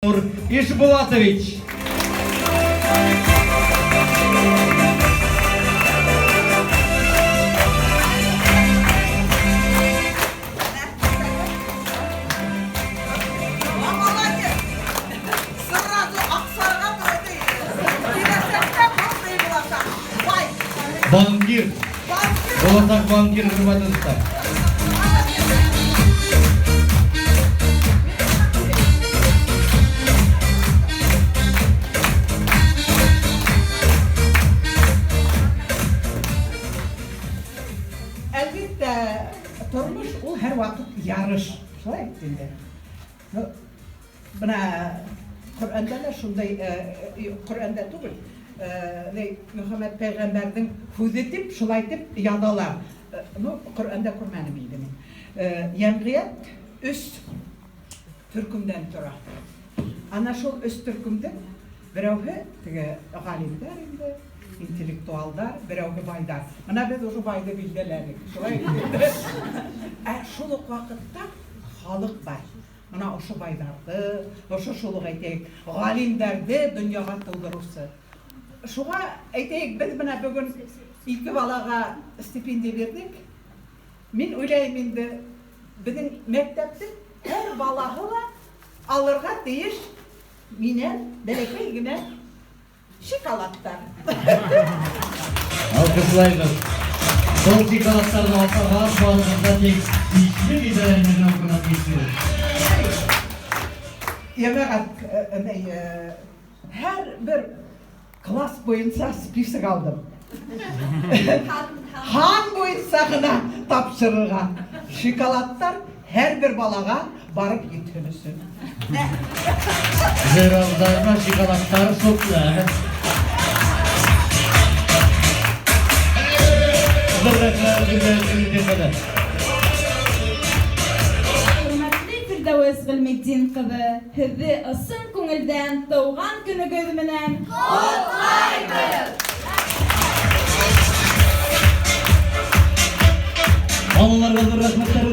Ишбулатович. Банкир. Болашақ банкир құрматыңыздар. Әлбетте, тұрмыш ол әр уақыт ярыш. Солай айтқанда. Мына Құр'анда да шундай, Құр'анда түгіл. Мұхаммед пайғамбардың көзетіп, шулайтып ядалар. Құр'анда көрмәнім еді мен. Ямғият үш түркімден тұра. Ана шол үш түркімді біреуі ғалимдар енді, интеллектуалдар, біреуі байдар. Мына біз ұшы байды білділерік. Шулай еді. Шол уақытта халық бар. Мына ұшы байдарды, ұшы шолық айтайық, ғалимдарды дүнияға тылдырусы. Шуға айтайық, біз мына бүгін екі балаға стипендия бердік. Мен ойлаймын енді біздің мектептің әр балаға алырға дейіш менен бәлекейгіне шоколадтар. Алқышлаймыз. Сол шоколадтарды алсаға шуалығында тек ешілік едірәймен оқынат ешілік. Әр бір класс бойынша список алдым. Хан бойынша ғына тапшырыға. Шоколадтар әр бір балаға барып етілісін. Жер ауыздарына шоколадтары шоқлы. Зыррақлар күндер күндер Firdevs Gülmeddin kızı, sizi ısın көңілден туған күнігіз менен құттықтаймыз. Балаларға зор рахметтер